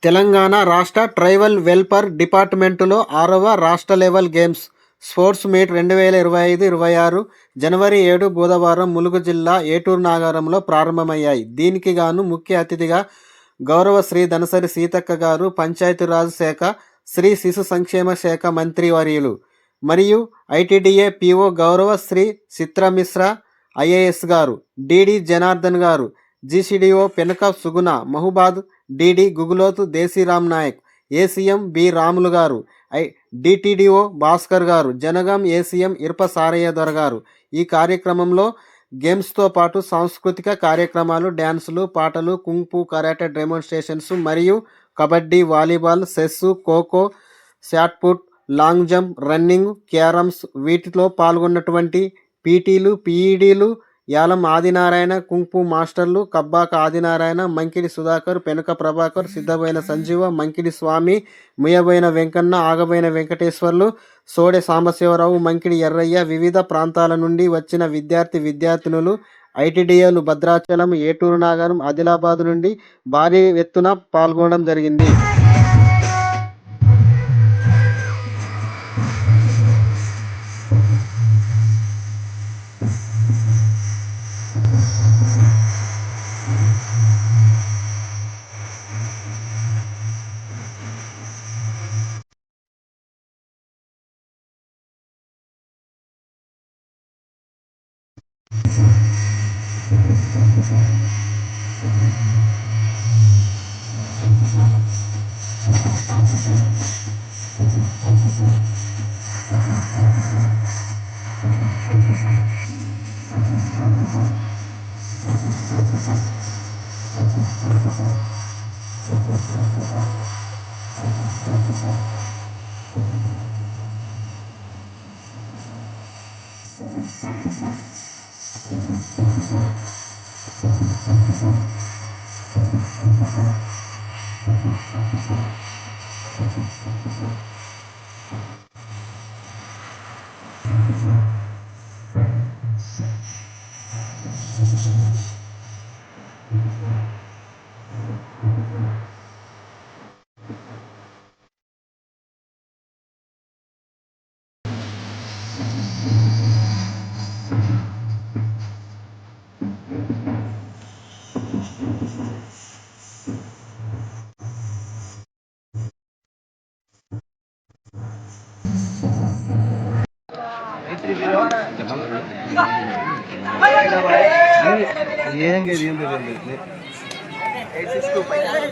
తెలంగాణ రాష్ట్ర tribal welfare డిపార్ట్మెంటులో 6వ రాష్ట్ర లెవెల్ గేమ్స్ స్పోర్ట్స్ మీట్ 2025-26 జనవరి 7 బుధవారం ములుగు జిల్లా ఏటూరు నాగారంలో ప్రారంభమయ్యాయి. దీనికి గాను ముఖ్య అతిథిగా గౌరవ శ్రీ ధనసరి సీతక్క గారు, పంచాయతీరాజ్ శాఖ, శ్రీ శిశు సంక్షేమ శాఖ మంత్రివర్యులు మరియు ఐటీడీఏ పీఓ గౌరవ శ్రీ చిత్రమిశ్రా ఐఏఎస్ గారు, డిడి జనార్దన్ గారు, GCDO Penaka Suguna, Mahabubabad DD Guguloth Desiram Nayak, ACM B Ramulu గారు, డిటిడిఓ భాస్కర్ గారు, జనగాం ఏసీఎం ఇర్ప సారయ్య దొర గారు. ఈ కార్యక్రమంలో గేమ్స్తో పాటు సాంస్కృతిక కార్యక్రమాలు, డ్యాన్సులు, పాటలు, కుంగ్-ఫు, కరాటే డెమోన్స్ట్రేషన్స్ మరియు kabaddi, volleyball, chess, kho kho, shot put, long jump, running, carroms వీటిలో పాల్గొన్నటువంటి పీటీలు, పీఈడీలు, యాలం ఆదినారాయణ, కుంగ్-ఫు మాస్టర్లు కబ్బాక ఆదినారాయణ, మంకిడి సుధాకర్, పెనుక ప్రభాకర్, సిద్ధబోయిన సంజీవ, మంకిడి స్వామి, ముయ్యబోయిన వెంకన్న, ఆగబోయిన వెంకటేశ్వర్లు, సోడె సాంబశివరావు, మంకిడి ఎర్రయ్య, వివిధ ప్రాంతాల నుండి వచ్చిన విద్యార్థినులు, ఐటీడీఏలు భద్రాచలం, ఏటూరు నాగారం, ఆదిలాబాద్ నుండి భారీ ఎత్తున పాల్గొనడం జరిగింది.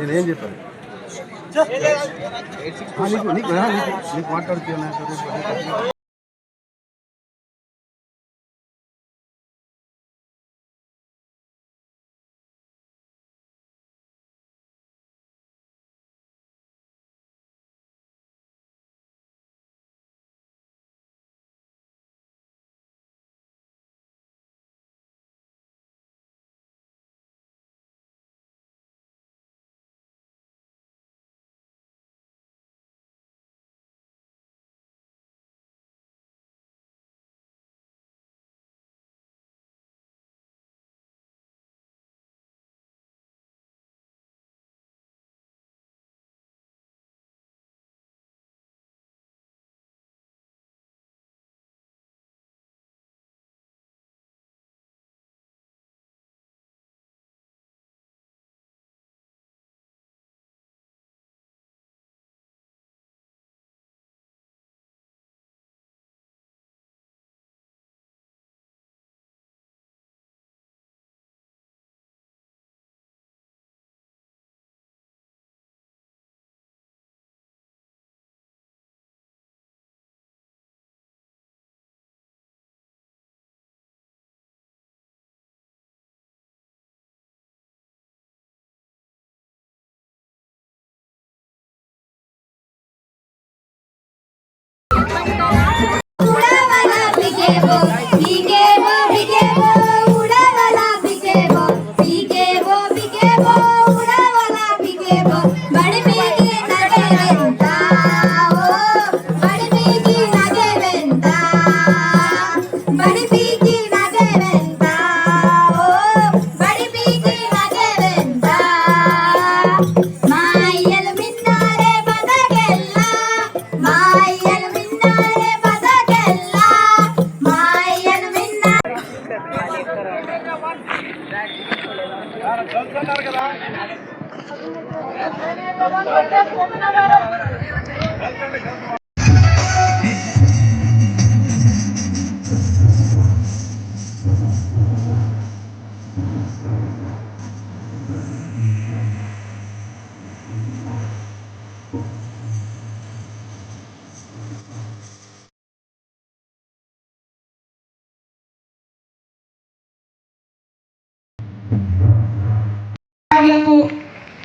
నేనేం చెప్పాను నీకు మాట్లాడుతున్నా.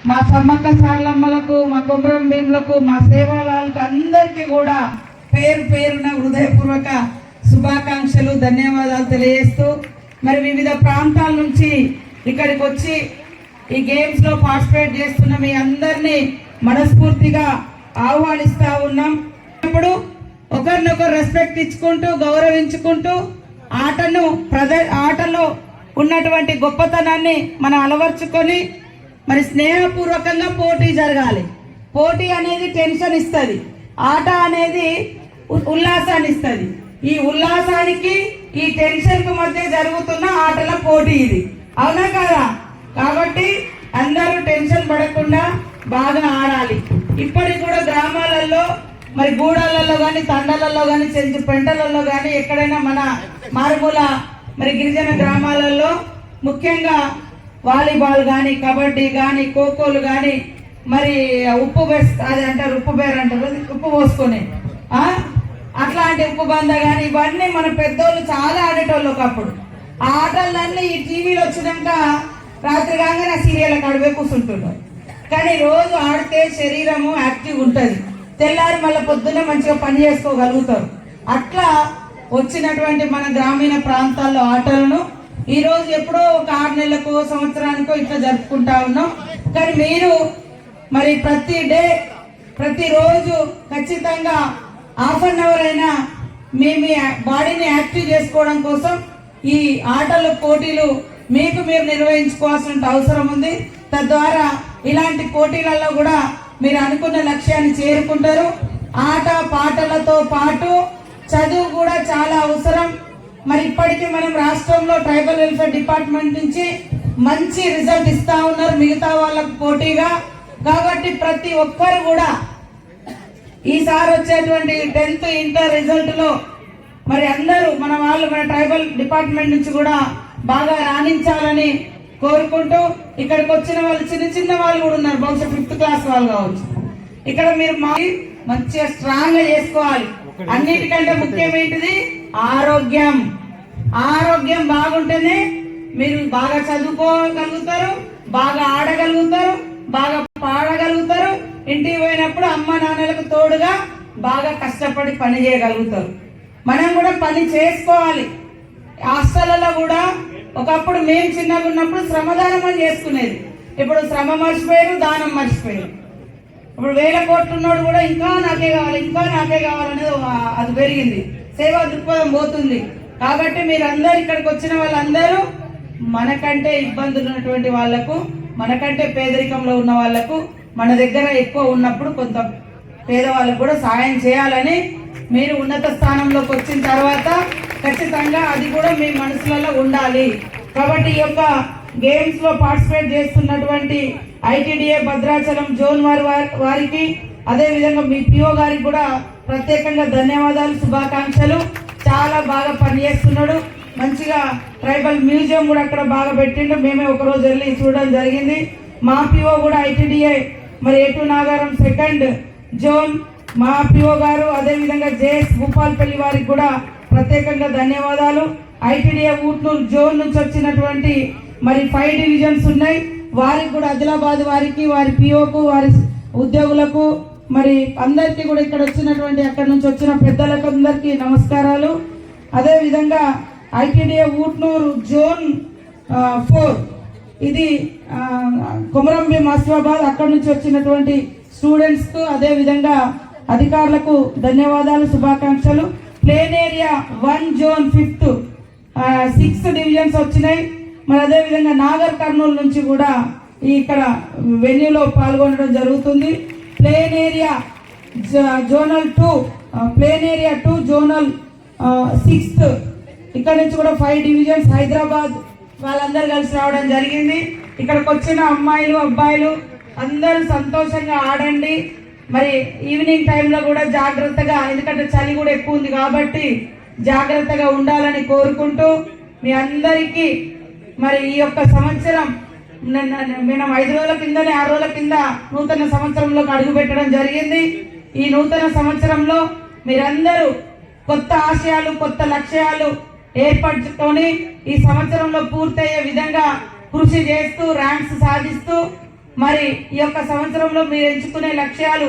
మా సమ్మక్క సార్లమ్మలకు, మా కొమరం భీములకు, మా సేవాలకు అందరికీ కూడా పేరు పేరున హృదయపూర్వక శుభాకాంక్షలు, ధన్యవాదాలు తెలియజేస్తూ మరి వివిధ ప్రాంతాల నుంచి ఇక్కడికి వచ్చి ఈ గేమ్స్లో పార్టిసిపేట్ చేస్తున్న మీ అందరినీ మనస్ఫూర్తిగా ఆహ్వానిస్తూ ఉన్నాం. ఇప్పుడు ఒకరినొకరు రెస్పెక్ట్ ఇచ్చుకుంటూ గౌరవించుకుంటూ ఆటలో ఉన్నటువంటి గొప్పతనాన్ని మనం అలవర్చుకొని మరి స్నేహపూర్వకంగా పోటీ జరగాలి. పోటీ అనేది టెన్షన్ ఇస్తుంది, ఆట అనేది ఉల్లాసాన్ని ఇస్తుంది. ఈ ఉల్లాసానికి ఈ టెన్షన్కు మధ్య జరుగుతున్న ఆటల పోటీ ఇది, అవునా కదా? కాబట్టి అందరూ టెన్షన్ పడకుండా బాగా ఆడాలి. ఇప్పటికి కూడా గ్రామాలలో మరి గూడాలలో కానీ, తండలలో కానీ, పెంటలలో కానీ, ఎక్కడైనా మన మారుమూల మరి గిరిజన గ్రామాలలో ముఖ్యంగా వాలీబాల్ కానీ, కబడ్డీ కానీ, ఖోఖోలు కానీ, మరి ఉప్పు అది అంటారు, ఉప్పు బేర్ అంటారు, ఉప్పు పోసుకొని అట్లాంటి ఉప్పు బంద కానీ, ఇవన్నీ మన పెద్దోళ్ళు చాలా ఆడేటోళ్ళు ఒకప్పుడు. ఆ ఆటలన్నీ ఈ టీవీలో వచ్చినాక రాత్రి కాగానే సీరియల్ కడివే కూర్చుంటున్నారు. కానీ రోజు ఆడితే శరీరము యాక్టివ్ ఉంటుంది, తెల్లారి మళ్ళీ పొద్దున్నే మంచిగా పని చేసుకోగలుగుతారు. అట్లా వచ్చినటువంటి మన గ్రామీణ ప్రాంతాల్లో ఆటలను ఈరోజు ఎప్పుడో ఒక 6 నెలలకో సంవత్సరానికో ఇట్లా జరుపుకుంటా ఉన్నాం. కానీ మీరు మరి ప్రతిరోజు ఖచ్చితంగా ½ అయినా మీ బాడీని యాక్టివ్ చేసుకోవడం కోసం ఈ ఆటల పోటీలు మీకు మీరు నిర్వహించుకోవాల్సిన అవసరం ఉంది. తద్వారా ఇలాంటి పోటీలలో కూడా మీరు అనుకున్న లక్ష్యాన్ని చేరుకుంటారు. ఆట పాటలతో పాటు చదువు కూడా చాలా అవసరం. మరి ఇప్పటికీ మనం రాష్ట్రంలో ట్రైబల్ వెల్ఫేర్ డిపార్ట్మెంట్ నుంచి మంచి రిజల్ట్ ఇస్తా ఉన్నారు మిగతా వాళ్ళకు పోటీగా. కాబట్టి ప్రతి ఒక్కరు కూడా ఈసారి వచ్చేటువంటి 10th ఇంటర్ రిజల్ట్ లో మరి అందరూ మన ట్రైబల్ డిపార్ట్మెంట్ నుంచి కూడా బాగా రాణించాలని కోరుకుంటూ, ఇక్కడికి వచ్చిన వాళ్ళు చిన్న వాళ్ళు కూడా ఉన్నారు, బహుశా 5th క్లాస్ వాళ్ళు కావచ్చు. ఇక్కడ మీరు మంచిగా స్ట్రాంగ్ గా చేసుకోవాలి. అన్నిటికంటే ముఖ్యమైనది ఆరోగ్యం. ఆరోగ్యం బాగుంటేనే మీరు బాగా చదువుకోగలుగుతారు, బాగా ఆడగలుగుతారు, బాగా పాడగలుగుతారు. ఇంటికి పోయినప్పుడు అమ్మ నాన్నలకు తోడుగా బాగా కష్టపడి పని చేయగలుగుతారు. మనం కూడా పని చేసుకోవాలి. హాస్టళ్లలో కూడా ఒకప్పుడు మేము చిన్నగా ఉన్నప్పుడు శ్రమదానం అని చేసుకునేది. ఇప్పుడు శ్రమ మర్చిపోయారు, దానం మర్చిపోయారు. ఇప్పుడు 1000 కోట్లు ఉన్నోడు కూడా ఇంకా నాకే కావాలి, ఇంకా నాకే కావాలనేది అది పెరిగింది, సేవా దృక్పథం పోతుంది. కాబట్టి మీరందరూ ఇక్కడికి వచ్చిన వాళ్ళందరూ మనకంటే ఇబ్బందులు ఉన్నటువంటి వాళ్లకు, మనకంటే పేదరికంలో ఉన్న వాళ్లకు, మన దగ్గర ఎక్కువ ఉన్నప్పుడు కొంత పేదవాళ్ళకు కూడా సాయం చేయాలని మీరు ఉన్నత స్థానంలోకి వచ్చిన తర్వాత ఖచ్చితంగా అది కూడా మీ మనసులలో ఉండాలి. కాబట్టి ఈ యొక్క గేమ్స్ లో పార్టిసిపేట్ చేస్తున్నటువంటి ఐటీడీఏ భద్రాచలం జోన్ వారికి, అదే విధంగా మీ పిఓ గారికి కూడా ప్రత్యేకంగా ధన్యవాదాలు, శుభాకాంక్షలు. చాలా బాగా పనిచేస్తున్నాడు. మంచిగా ట్రైబల్ మ్యూజియం కూడా అక్కడ బాగా పెట్టిండు. మేమే ఒకరోజు వెళ్ళి చూడడం జరిగింది. మా పిఓ కూడా ఐటీడీఏ మరి ఏటూరు నాగారం 2nd జోన్ మా పిఓ గారు, అదేవిధంగా జేఎస్ భూపాల్పల్లి వారికి కూడా ప్రత్యేకంగా ధన్యవాదాలు. ఐటీడీఏ ఊట్నూరు జోన్ నుంచి వచ్చినటువంటి మరి 5 డివిజన్స్ ఉన్నాయి, వారికి కూడా ఆదిలాబాద్ వారికి, వారి పిఓకు, వారి ఉద్యోగులకు, మరి అందరికీ కూడా ఇక్కడ వచ్చినటువంటి అక్కడ నుంచి వచ్చిన పెద్దలకు అందరికీ నమస్కారాలు. అదేవిధంగా ఐటీడీఏ ఊట్నూరు జోన్ 4 ఇది కొమరం భీం ఆసిఫాబాద్, అక్కడ నుంచి వచ్చినటువంటి స్టూడెంట్స్ కు అదే విధంగా అధికారులకు ధన్యవాదాలు, శుభాకాంక్షలు. Plane area 1 zone 5th 6 divisions వచ్చినాయి. మరి అదే విధంగా నాగర్ కర్నూలు నుంచి కూడా ఇక్కడ వెన్యూలో పాల్గొనడం జరుగుతుంది. Plain area zonal 2 plain area 2 zonal 6th ఇక్కడ నుంచి కూడా 5 డివిజన్స్ హైదరాబాద్ వాళ్ళందరూ కలిసి రావడం జరిగింది. ఇక్కడికి వచ్చిన అమ్మాయిలు అబ్బాయిలు అందరూ సంతోషంగా ఆడండి. మరి ఈవినింగ్ టైంలో కూడా జాగ్రత్తగా, ఎందుకంటే చలి కూడా ఎక్కువ ఉంది కాబట్టి జాగ్రత్తగా ఉండాలని కోరుకుంటూ మీ అందరికీ మరి ఈ యొక్క సంవత్సరం మనం 5 రోజుల కిందనే 6 రోజుల కింద నూతన సంవత్సరంలోకి అడుగు పెట్టడం జరిగింది. ఈ నూతన సంవత్సరంలో మీరందరూ కొత్త ఆశయాలు, కొత్త లక్ష్యాలు ఏర్పరచుకొని ఈ సంవత్సరంలో పూర్తయ్యే విధంగా కృషి చేస్తూ ర్యాంక్స్ సాధిస్తూ మరి ఈ యొక్క సంవత్సరంలో మీరు ఎంచుకునే లక్ష్యాలు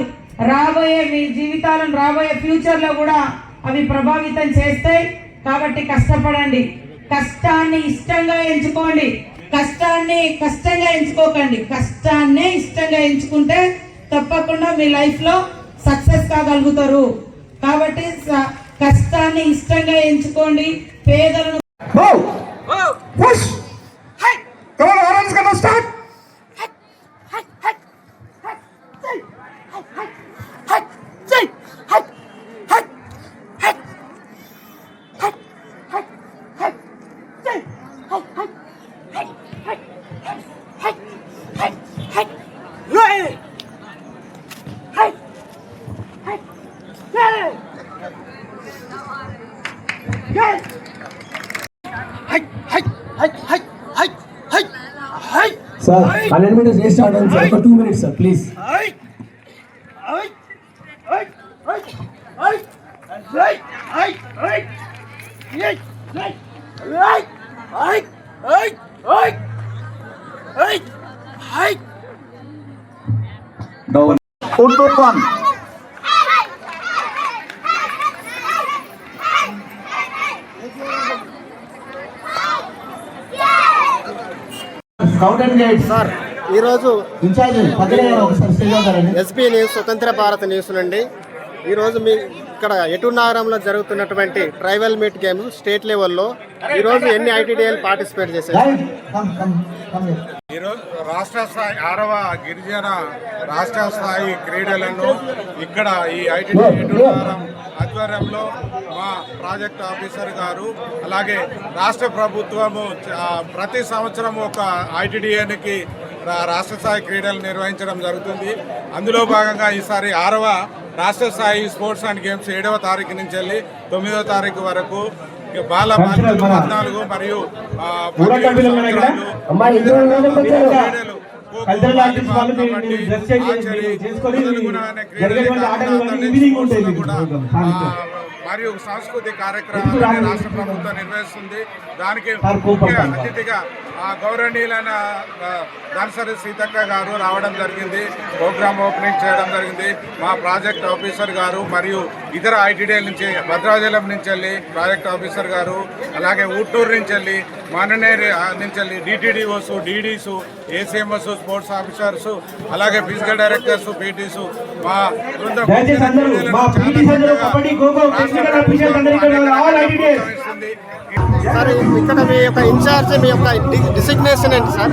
రాబోయే మీ జీవితాలను రాబోయే ఫ్యూచర్లో కూడా అవి ప్రభావితం చేస్తాయి. కాబట్టి కష్టపడండి, కష్టాన్ని ఇష్టంగా ఎంచుకోండి. కష్టాన్ని కష్టంగా ఎంచుకోకండి, కష్టాన్నే ఇష్టంగా ఎంచుకుంటే తప్పకుండా మీ లైఫ్లో సక్సెస్ కాగలుగుతారు. కాబట్టి కష్టాన్ని ఇష్టంగా ఎంచుకోండి. పేదలను Sir, 11 minutes race start on sir. For 2 minutes, sir, please. Down. Untuk one. Scout and guide. Sir ఈరోజు ఇన్ఛార్జ్ పక్కనే ఒకసారి స్టేజ్ అవుతారండి. ఎస్పీ న్యూస్ స్వతంత్ర భారత్ న్యూస్ నుండి ఈరోజు మీ ఇక్కడ ఎటూరు నగరంలో జరుగుతున్నటువంటి ట్రైబల్ మీట్ గేమ్ స్టేట్ లెవెల్లో ఈరోజు ఎన్ని ఐటీడీఎల్ పార్టిసిపేట్ చేశారు? Guide, come here. ఈరోజు రాష్ట్ర స్థాయి 6వ గిరిజన రాష్ట్ర స్థాయి క్రీడలను ఇక్కడ ఈ ఐటీడీ ఆధ్వర్యంలో మా ప్రాజెక్ట్ ఆఫీసర్ గారు అలాగే రాష్ట్ర ప్రభుత్వము ప్రతి సంవత్సరం ఒక ఐటీడీఏకి రాష్ట్ర స్థాయి క్రీడలు నిర్వహించడం జరుగుతుంది. అందులో భాగంగా ఈసారి 6వ రాష్ట్ర స్థాయి స్పోర్ట్స్ అండ్ గేమ్స్ 7వ తారీఖు నుంచి వెళ్ళి 9వ తారీఖు వరకు బాల బాలికలు 14 మరియు 17 సంవత్సరాలు క్రీడలు మరియు సాంస్కృతిక కార్యక్రమాలను రాష్ట్ర ప్రభుత్వం నిర్వహిస్తుంది. దానికి ముఖ్య అతిథిగా గౌరవనీయులైన దానసరి సీతక్క గారు రావడం జరిగింది, ప్రోగ్రామ్ ఓపెనింగ్ చేయడం జరిగింది. మా ప్రాజెక్ట్ ఆఫీసర్ గారు మరియు ఇతర ఐటీడీల నుంచి భద్రాచలం నుంచి వెళ్ళి ప్రాజెక్ట్ ఆఫీసర్ గారు, అలాగే ఊటూరు నుంచి వెళ్ళి మాననేరు నుంచి వెళ్ళి డిటిడిఓస్, డీడీస్, ఏసీఎంఎస్, స్పోర్ట్స్ ఆఫీసర్స్, అలాగే ఫిజికల్ డైరెక్టర్స్, పీటీస్ మా బృందం సార్ ఇక్కడ మీ యొక్క ఇన్ఛార్జ్, మీ యొక్క డిసిగ్నేషన్ ఏంటి సార్?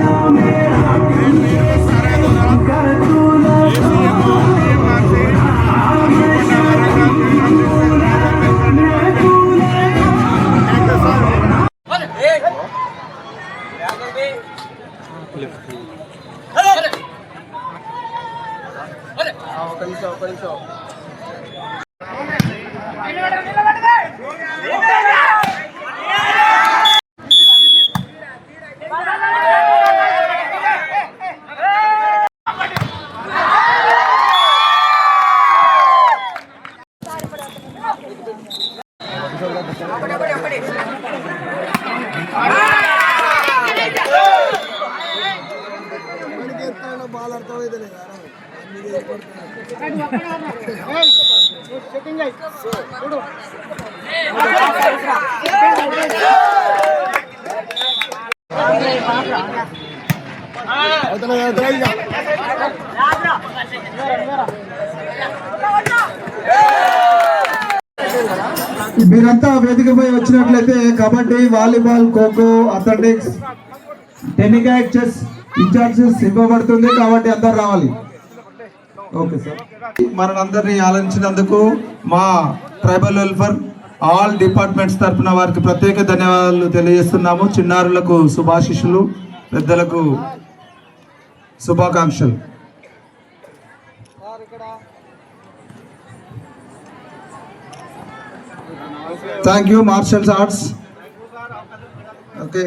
ఒక నిమిషం మీరంతా వేదికపై వచ్చినట్లయితే kabaddi, volleyball, kho kho, athletics, tenikoit, chess incharges ఇవ్వబడుతుంది కాబట్టి అందరు రావాలి. ఓకే సార్, మనందరినీ ఆలోచించినందుకు మా ట్రైబల్ వెల్ఫేర్ ఆల్ డిపార్ట్మెంట్స్ తరఫున వారికి ప్రత్యేక ధన్యవాదాలు తెలియజేస్తున్నాము. చిన్నారులకు శుభాశిషులు, పెద్దలకు శుభాకాంక్షలు. Thank you martial arts. Okay.